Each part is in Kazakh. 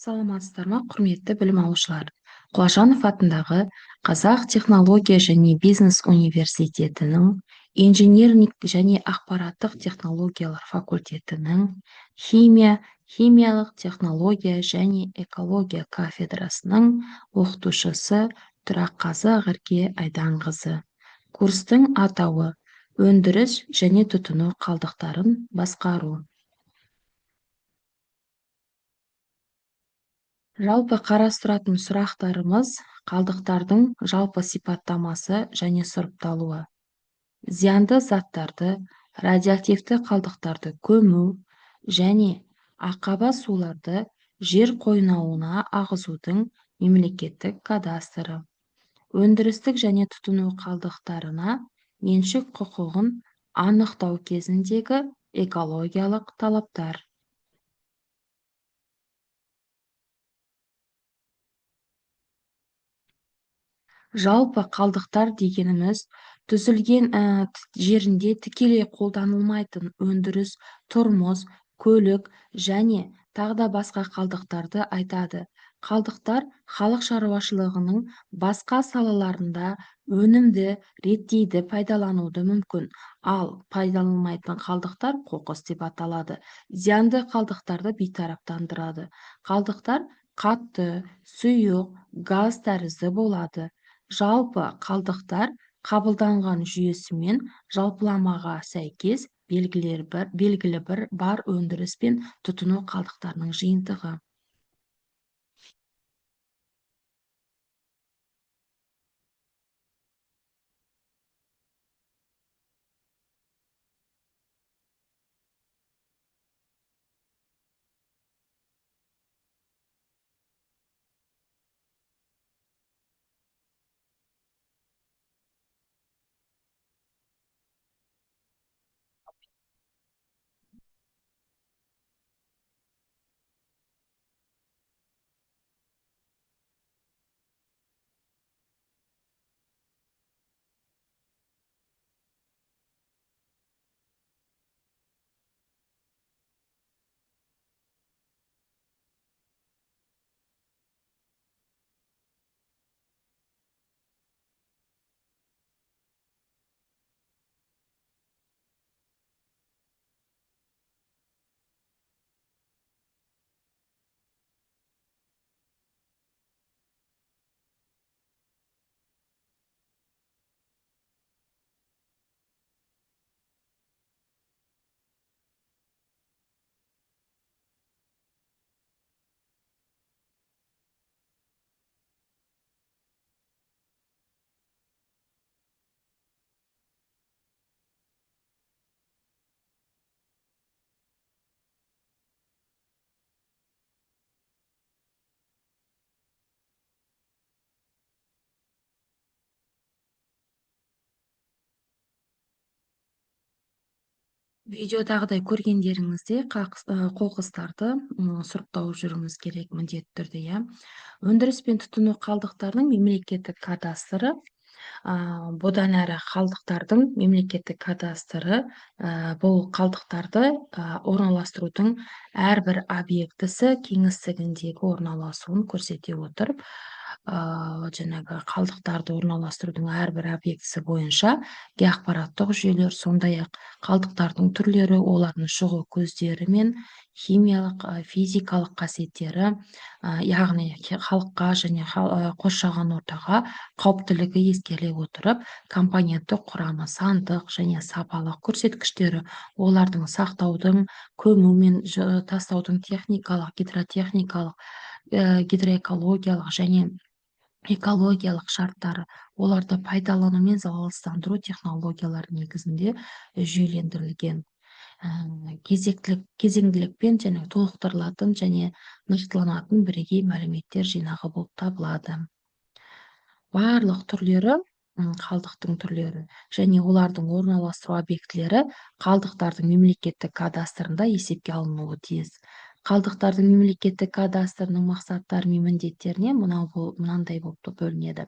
Саламатсыздар ма, құрметті білім алушылар? Құлажанов атындағы Қазақ технология және бизнес университетінің инженерлік және ақпараттық технологиялар факультетінің химиялық технология және экология кафедрасының оқытушысы Тұраққазы Ақерке Айданқызы. Курстың атауы өндіріс және тұтыну қалдықтарын басқару. Жалпы қарастыратын сұрақтарымыз қалдықтардың жалпы сипаттамасы және сұрыпталуы, зиянды заттарды, радиоактивті қалдықтарды көму және ақаба суларды жер қойнауына ағызудың мемлекеттік кадастры, өндірістік және тұтыну қалдықтарына меншік құқығын анықтау кезіндегі экологиялық талаптар. Жалпы қалдықтар дегеніміз түзілген жерінде тікелей қолданылмайтын өндіріс, тұрмыс, көлік және тағы басқа қалдықтарды айтады. Қалдықтар халық шаруашылығының басқа салаларында өнімді реттейді, пайдалануды мүмкін. Ал пайдаланылмайтын қалдықтар қоқыс деп аталады. Зиянды қалдықтарды бейтараптандырады. Қалдықтар қатты, сұйық, газ тәрізді болады. Жалпы қалдықтар қабылданған жүйесімен жалпыламаға сәйкес белгілі бір бар өндіріс пен тұтыну қалдықтарының жиынтығы. Видеодағыдай көргендеріңізде қоқыстарды сұрыптау жүруіміз керек міндетті түрде, иә. Өндіріс пен тұтыну қалдықтарының мемлекеттік кадастры, бұдан әрі қалдықтардың мемлекеттік кадастры бұл қалдықтарды орналастырудың әрбір объектісі кеңістігіндегі орналасуын көрсете отырып, жаңағы қалдықтарды орналастырудың әрбір объектісі бойынша ақпараттық жүйелер, сондай-ақ қалдықтардың түрлері, олардың шығу көздері мен химиялық, физикалық қасиеттері, яғни халыққа және қоршаған ортаға қауіптілігі ескеріле отырып, компоненттік құрамы, сандық және сапалық көрсеткіштері, олардың сақтаудың, көму мен тастаудың техникалық, гидротехникалық, гидроэкологиялық және экологиялық шарттары, оларды пайдалану мен залалсыздандыру технологиялары негізінде жүйелендірілген. Кезеңділікпен және толықтырылатын және нақтыланатын бірегей мәліметтер жинағы болып табылады. Барлық түрлері, қалдықтың түрлері және олардың орналастыру объектілері қалдықтардың мемлекеттік кадастрында есепке алынуы тиіс. Қалдықтардың мемлекеттік кадастрының мақсаттары мен міндеттеріне мынандай болып бөлінеді.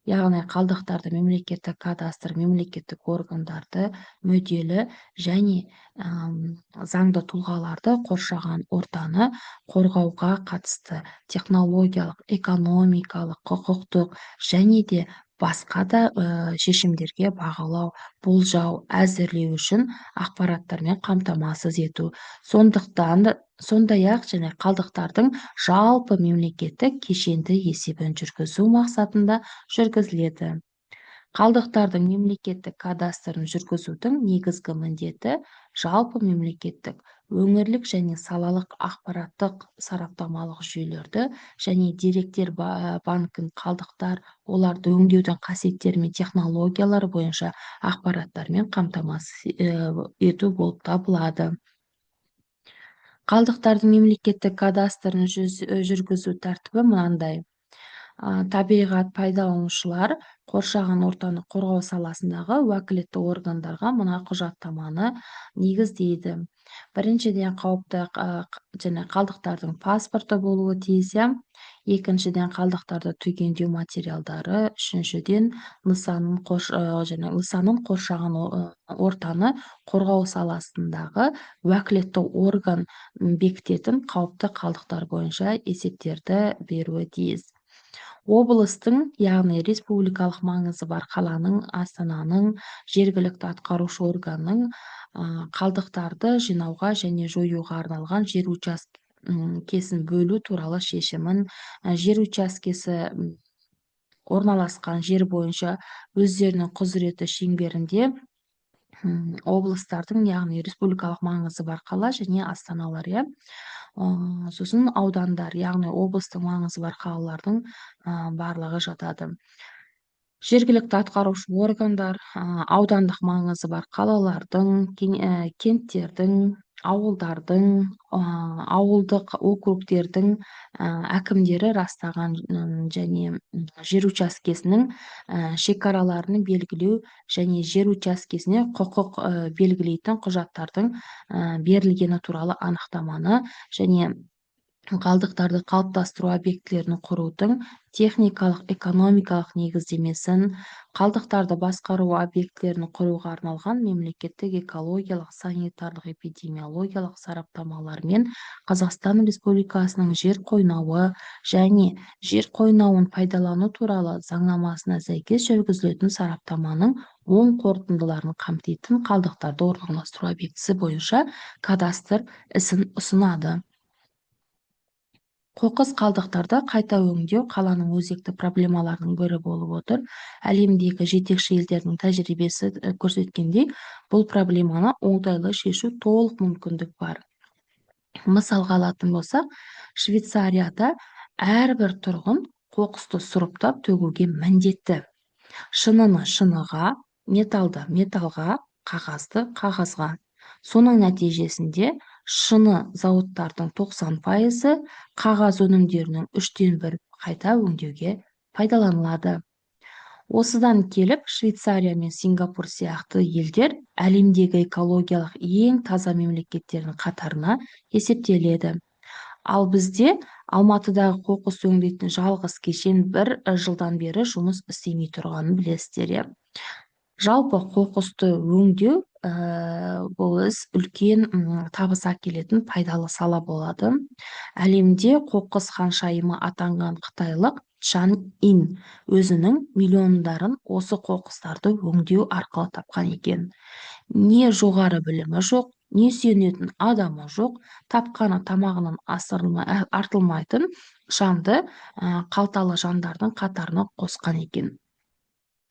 яғни қалдықтарды мемлекеттік кадастр мемлекеттік органдарды мүдделі және заңды тұлғаларды қоршаған ортаны қорғауға қатысты технологиялық, экономикалық, құқықтық және де басқа да шешімдерге бағалау, болжау, әзірлеу үшін ақпараттармен қамтамасыз ету. Сондай-ақ және қалдықтардың жалпы мемлекеттік кешенді есебін жүргізу мақсатында жүргізіледі. Қалдықтардың мемлекеттік кадастрын жүргізудің негізгі міндеті жалпы мемлекеттік, өңірлік және салалық ақпараттық сараптамалық жүйелерді және деректер банкін қалдықтар, оларды өңдеудің қасиеттері мен технологиялары бойынша ақпараттармен қамтамасыз ету болып табылады. Қалдықтардың мемлекеттік кадастрын жүргізу тәртібі мынандай. Табиғат пайдаланушылар қоршаған ортаны қорғау саласындағы уәкілетті органдарға мына құжаттаманы негіздейді. Біріншіден, қауіпті және қалдықтардың паспорты болуы тиіс. Екіншіден, қалдықтарды түгендеу материалдары. Үшіншіден, нысанын қоршаған ортаны қорғау саласындағы уәкілетті орган бекітетін қауіпті қалдықтар бойынша есептерді беруі тиіс. Облыстың, яғни республикалық маңызы бар қаланың, астананың, жергілікті атқарушы органның қалдықтарды жинауға және жоюға арналған жер учаскесін бөлу туралы шешімін, жер учаскесі орналасқан жер бойынша өздерінің құзыреті шеңберінде облыстардың, яғни республикалық маңызы бар қала және астаналар, сосын аудандар, яғни облыстың маңызы бар қалалардың барлығы жатады. Жергілікті атқарушы органдар аудандық маңызы бар қалалардың, кенттердің, ауылдардың, ауылдық округтердің әкімдері растаған және жер учаскесінің шекараларын белгілеу және жер учаскесіне құқық белгілейтін құжаттардың берілгені туралы анықтаманы және қалдықтарды қалыптастыру объектілерін құрудың техникалық, экономикалық негіздемесін, қалдықтарды басқару объектілерін құруға арналған мемлекеттік экологиялық, санитарлық, эпидемиологиялық сараптамалар мен Қазақстан Республикасының жер қойнауы және жер қойнауын пайдалану туралы заңнамасына сәйкес жүргізілетін сараптаманың оң қорытындыларын қамтитын қалдықтарды орналастыру объектісі бойынша кадастр ісін ұсынады. Қоқыс қалдықтарды қайта өңдеу қаланың өзекті проблемаларының бірі болып отыр. Әлемдегі жетекші елдердің тәжірибесі көрсеткендей, бұл проблеманы оңтайлы шешу толық мүмкіндік бар. Мысалға алатын болсақ, Швейцарияда әрбір тұрғын қоқысты сұрыптап төгуге міндетті. Шыныны шыныға, металды металға, қағазды қағазға. Соның нәтижесінде шыны зауыттардың 90%, қағаз өнімдерінің 1/3 қайта өңдеуге пайдаланылады. Осыдан келіп, Швейцария мен Сингапур сияқты елдер әлемдегі экологиялық ең таза мемлекеттердің қатарына есептеледі. Ал бізде Алматыдағы қоқыс өңдейтін жалғыз кешен 1 жылдан бері жұмыс істемей тұрғанын білесіздер. Жалпы қоқысты өңдеу бұл іс үлкен табыс әкелетін пайдалы сала болады. Әлемде қоқыс ханшайымы атанған қытайлық Чан Ин өзінің миллиондарын осы қоқыстарды өңдеу арқылы тапқан екен. Не жоғары білімі жоқ, не сүйенетін адамы жоқ, тапқаны тамағынан артылмайтын Чанды қалталы жандардың қатарына қосқан екен.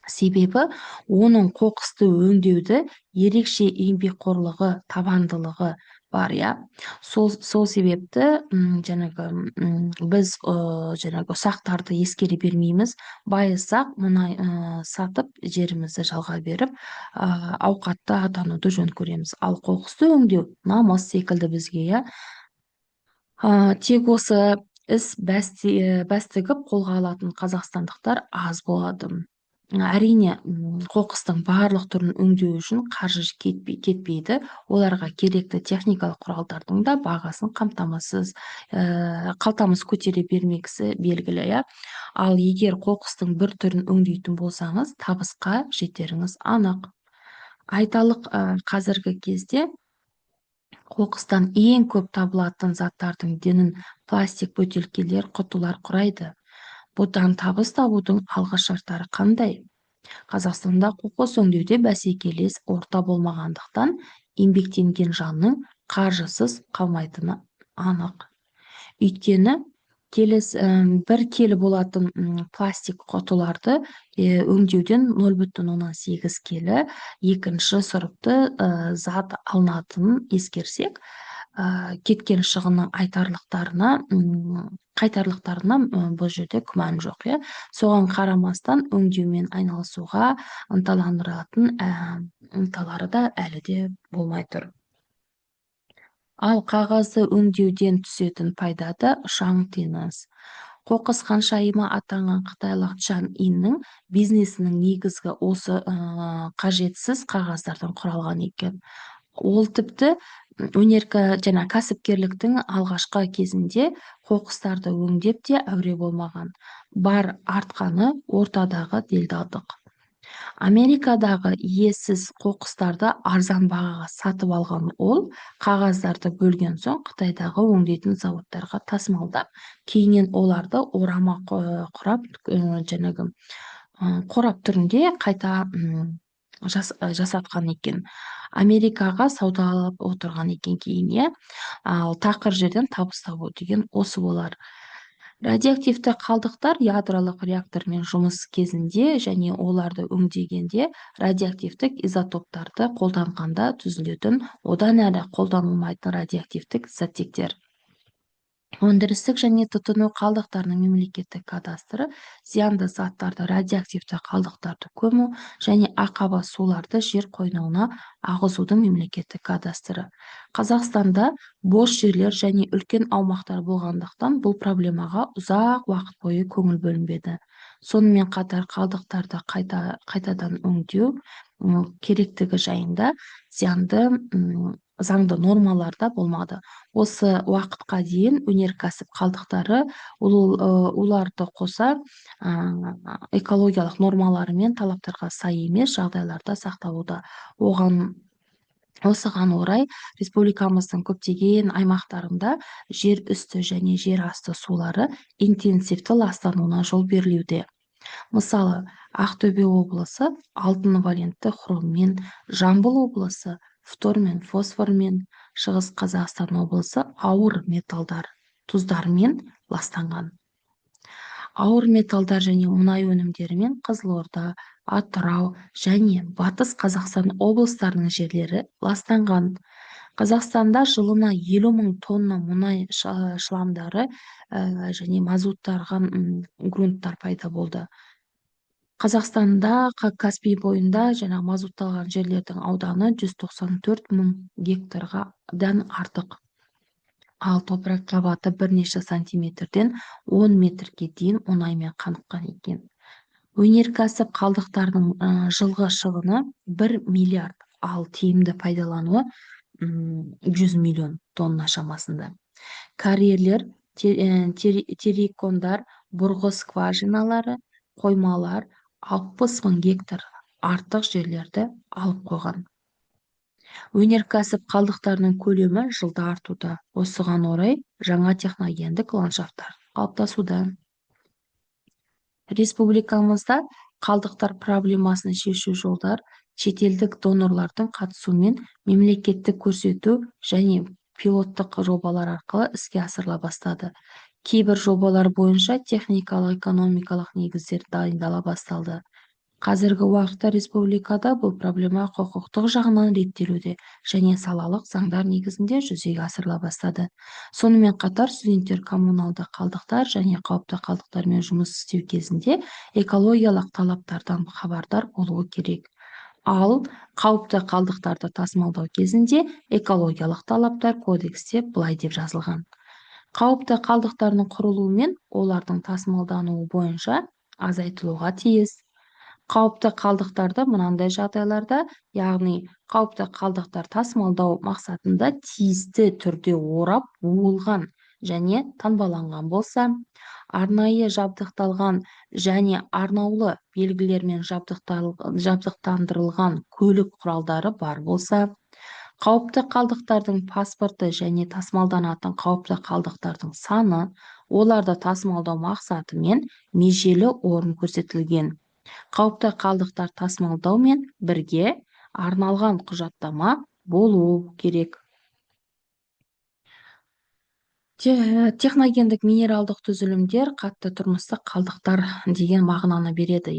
Себебі оның қоқысты өңдеуді ерекше еңбекқорлығы, табандылығы бар. Сол себепті біз ұсақтарды ескере бермейміз. Байысақ, мұнай сатып, жерімізді жалға беріп, ауқатты атануды жөн көреміз. Ал қоқысты өңдеу намыс секілді бізге. Тек осы іс бәс тігіп қолға алатын қазақстандықтар аз болады. әрине қоқыстың барлық түрін өңдеу үшін қаржы кетпейді. Оларға керекті техникалық құралдардың да бағасын қалтамыз көтере бермегісі белгілі, иә. Ал егер қоқыстың бір түрін өңдейтін болсаңыз, табысқа жетеріңіз анық. Айталық, қазіргі кезде қоқыстан ең көп табылатын заттардың денін пластик бөтелкелер, құтылар құрайды. Бұдан табыс табудың алғышарттары қандай? Қазақстанда қоқыс өңдеуде бәсекелес орта болмағандықтан, еңбектенген жанның қаржысыз қалмайтыны анық. Өйткені бір келі болатын пластик құтыларды өңдеуден 0,8 келі екінші сұрыпты зат алынатынын ескерсек, кеткен шығынның қайтарлықтарына бұл жерде күмән жоқ, иә. Соған қарамастан өңдеумен айналысуға ынталандыратын ынталары да әлі де болмай тұр. Ал қағазды өңдеуден түсетін пайда да ұшан теңіз. Қоқыс ханшайымы атанған қытайлық Чан Иннің бизнесінің негізгі осы қажетсіз қағаздардан құралған екен. Ол тіпті кәсіпкерліктің алғашқы кезінде қоқыстарды өңдеп те әуре болмаған. Бар артқаны ортадағы делдалдық. Америкадағы иесіз қоқыстарды арзан бағаға сатып алған ол, қағаздарды бөлген соң Қытайдағы өңдейтін зауыттарға тасымалдап, кейіннен оларды орама құрап, қорап түрінде қайта жасатқан екен. Америкаға саудалап отырған екен кейін, иә. Ал тақыр жерден табыс табу деген осы болар. Радиоактивті қалдықтар ядролық реактормен жұмыс кезінде және оларды өңдегенде радиоактивтік изотоптарды қолданғанда түзілетін, одан әрі қолданылмайтын радиоактивтік заттектер. Өндірістік және тұтыну қалдықтарының мемлекеттік кадастры зиянды заттарды, радиоактивті қалдықтарды көму және ақаба суларды жер қойнауына ағызудың мемлекеттік кадастры. Қазақстанда бос жерлер және үлкен аумақтар болғандықтан бұл проблемаға ұзақ уақыт бойы көңіл бөлінбеді. Сонымен қатар қалдықтарды қайтадан өңдеу керектігі жайында заңды нормаларда болмады. Осы уақытқа дейін өнеркәсіп қалдықтары оларды қоса экологиялық нормалары мен талаптарға сай емес жағдайларда сақталуда. Осыған орай республикамыздың көптеген аймақтарында жер үсті және жер асты сулары интенсивті ластануына жол берілуде. Мысалы, Ақтөбе облысы алтын валентті хроммен, Жамбыл облысы фтор мен фосформен, Шығыс Қазақстан облысы ауыр металдар, тұздармен ластанған. Ауыр металдар және мұнай өнімдерімен Қызылорда, Атырау және Батыс Қазақстан облыстарының жерлері ластанған. Қазақстанда жылына 50.000 тонна мұнай шламдары және мазуттарған грунттар пайда болды. Қазақстанда Каспий бойында мазутталған жерлердің ауданы 194.000 гектардан артық. Ал топырақ қабаты бірнеше сантиметрден 10 метрге дейін мұнаймен қаныққан екен. Өнеркәсіп қалдықтарының жылғы шығыны 1 миллиард, ал тиімді пайдалануы 100 миллион тонна шамасында. Карьерлер, террикондар, бұрғы скважиналары, қоймалар 60.000 гектар артық жерлерді алып қойған. Өнеркәсіп қалдықтарының көлемі жылда артуда. Осыған орай жаңа техногендік ландшафттар қалыптасуда. Республикамызда қалдықтар проблемасын шешу жолдар шетелдік донорлардың қатысуымен мемлекеттік көрсету және пилоттық жобалар арқылы іске асырыла бастады. Кейбір жобалар бойынша техникалық-экономикалық негіздер дайындала басталды. Қазіргі уақытта республикада бұл проблема құқықтық жағынан реттелуде және салалық заңдар негізінде жүзеге асырыла бастады. Сонымен қатар студенттер коммуналды қалдықтар және қауіпті қалдықтармен жұмыс істеу кезінде экологиялық талаптардан хабардар болуы керек. Ал қауіпті қалдықтарды тасымалдау кезінде экологиялық талаптар кодексте былай деп жазылған. Қауіпті қалдықтардың құрылуы мен олардың тасымалдануы бойынша азайтылуға тиіс. Қауіпті қалдықтарды мынандай жағдайларда, яғни қауіпті қалдықтар тасымалдау мақсатында тиісті түрде орап буылған және таңбаланған болса, арнайы жабдықталған және арнаулы белгілермен жабдықтандырылған көлік құралдары бар болса, қауіпті қалдықтардың паспорты және тасымалданатын қауіпті қалдықтардың саны, оларды тасымалдау мақсаты мен межелі орын көрсетілген. Қауіпті қалдықтар тасымалдаумен бірге арналған құжаттама болуы керек. Техногендік минералдық түзілімдер қатты тұрмыстық қалдықтар деген мағынаны береді,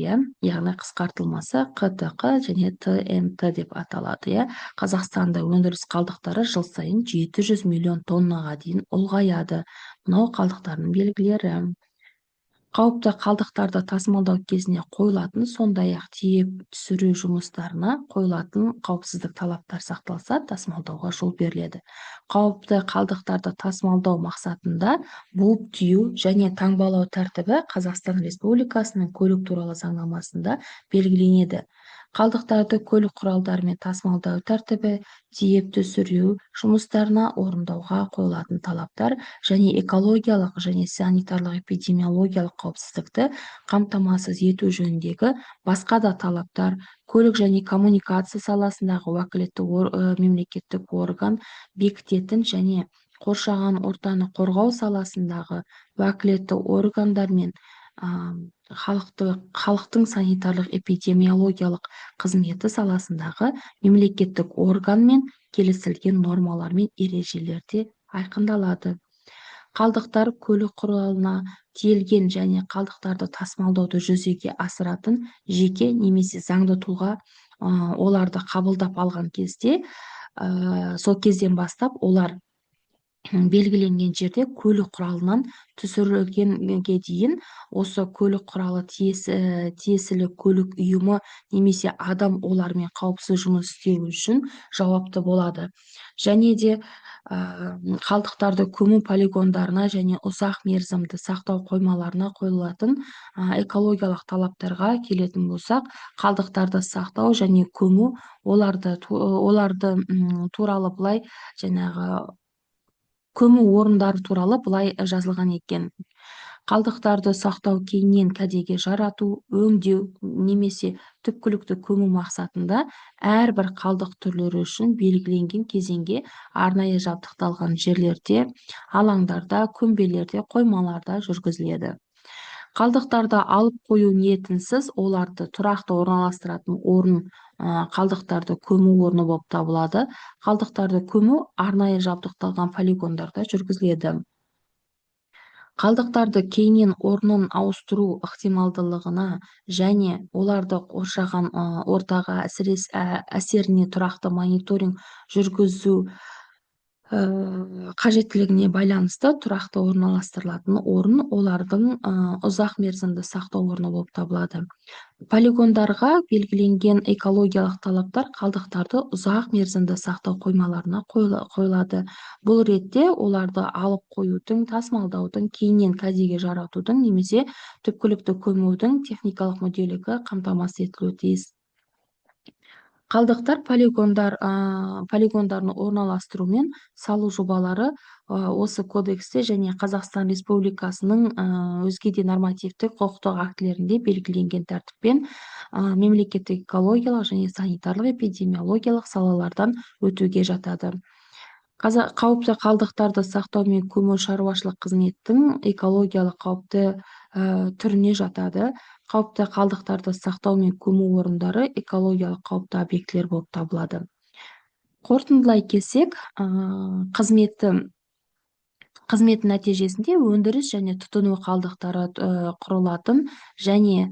яғни қысқартылмасы қтқ және тмт деп аталады. Қазақстанда өндіріс қалдықтары жыл сайын 700 миллион тоннаға дейін ұлғаяды. Мынау қалдықтардың белгілері. Қауіпті қалдықтарды тасымалдау кезінде қойылатын, сондай-ақ тиеп түсіру жұмыстарына қойылатын қауіпсіздік талаптар сақталса, тасымалдауға жол беріледі. Қауіпті қалдықтарды тасымалдау мақсатында буып-түйу және таңбалау тәртібі Қазақстан Республикасының көлік туралы заңнамасында белгіленеді. Қалдықтарды көлік құралдарымен тасымалдау тәртібі, тиеп түсіру жұмыстарына орындауға қойылатын талаптар және экологиялық және санитарлық эпидемиологиялық қауіпсіздікті қамтамасыз ету жөніндегі басқа да талаптар көлік және коммуникация саласындағы уәкілетті мемлекеттік орган бекітетін және қоршаған ортаны қорғау саласындағы уәкілетті органдар мен халықтың санитарлық эпидемиологиялық қызметі саласындағы мемлекеттік органмен келісілген нормалар мен ережелерде айқындалады. Қалдықтар көлік құралына тиелген және қалдықтарды тасымалдауды жүзеге асыратын жеке немесе заңды тұлға оларды қабылдап алған кезде, сол кезден бастап олар белгіленген жерде көлік құралынан түсірілгенге дейін осы көлік құралы тиесілі көлік ұйымы немесе адам олармен қауіпсіз жұмыс істеу үшін жауапты болады. Және де қалдықтарды көму полигондарына және ұзақ мерзімді сақтау қоймаларына қойылатын экологиялық талаптарға келетін болсақ, қалдықтарды сақтау және көму оларды туралы былай көму орындары туралы былай жазылған екен. Қалдықтарды сақтау, кейіннен кәдеге жарату, өңдеу немесе түпкілікті көму мақсатында әрбір қалдық түрлері үшін белгіленген кезеңге арнайы жабдықталған жерлерде, алаңдарда, көмбелерде, қоймаларда жүргізіледі. Қалдықтарды алып қою ниетінсіз оларды тұрақты орналастыратын орын қалдықтарды көму орны болып табылады. Қалдықтарды көму арнайы жабдықталған полигондарда жүргізіледі. Қалдықтарды кейіннен орнын ауыстыру ықтималдылығына және оларды қоршаған ортаға әсеріне тұрақты мониторинг жүргізу қажеттілігіне байланысты тұрақты орналастырылатын орын олардың ұзақ мерзімді сақтау орны болып табылады. Полигондарға белгіленген экологиялық талаптар қалдықтарды ұзақ мерзімді сақтау қоймаларына қойылады. Бұл ретте оларды алып қоюдың, тасымалдаудың, кейіннен кәдеге жаратудың немесе түпкілікті көмудің техникалық мүдделігі қамтамасыз етілуі тиіс. Қалдықтар полигондарын орналастыру мен салу жобалары осы кодексте және Қазақстан Республикасының өзге де нормативтік құқықтық актілерінде белгіленген тәртіппен мемлекеттік экологиялық және санитарлық эпидемиологиялық салалардан өтуге жатады. Қауіпті қалдықтарды сақтау мен көму шаруашылық қызметтің экологиялық қауіпті түріне жатады. Қауіпті қалдықтарды сақтау мен көму орындары экологиялық қауіпті объектілер болып табылады. Қорытындылай келсек, қызметтің нәтижесінде өндіріс және тұтыну қалдықтары құрылатын және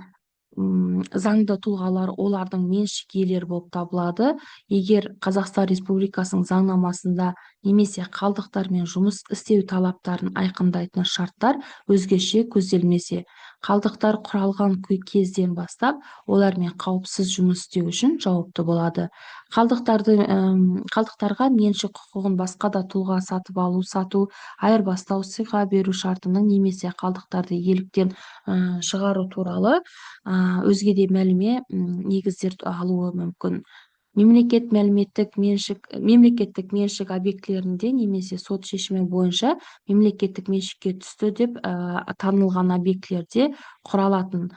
заңды тұлғалар олардың меншік иелері болып табылады. Егер Қазақстан Республикасының заңнамасында немесе қалдықтармен жұмыс істеу талаптарын айқындайтын шарттар өзгеше көзделмесе, қалдықтар құралған кезден бастап олармен қауіпсіз жұмыс істеу үшін жауапты болады. Қалдықтарға меншік құқығын басқа да тұлға сатып алу, сату, айырбастау, сыйға беру шартының немесе қалдықтарды иеліктен шығару туралы өзге де негіздер алуы мүмкін. Мемлекеттік меншік объектілерінде немесе сот шешімі бойынша мемлекеттік меншікке түсті деп танылған объектілерде құралатын.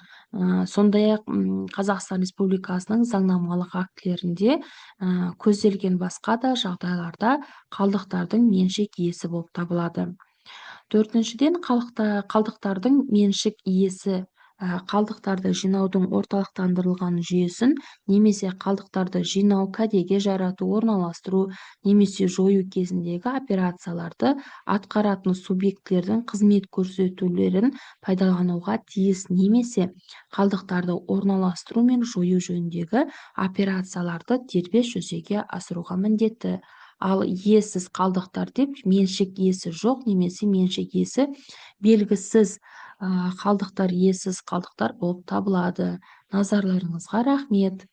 Сондай-ақ Қазақстан Республикасының заңнамалық актілерінде көзделген басқа да жағдайларда қалдықтардың меншік иесі болып табылады. Төртіншіден, қалдықтардың меншік иесі қалдықтарды жинаудың орталықтандырылған жүйесін немесе қалдықтарды жинау, кәдеге жарату, орналастыру немесе жою кезіндегі операцияларды атқаратын субъектілердің қызмет көрсетулерін пайдалануға тиіс немесе қалдықтарды орналастыру мен жою жөніндегі операцияларды дербес жүзеге асыруға міндетті. Ал иесіз қалдықтар деп меншік иесі жоқ немесе меншік иесі белгісіз қалдықтар иесіз қалдықтар болып табылады. Назарларыңызға рахмет.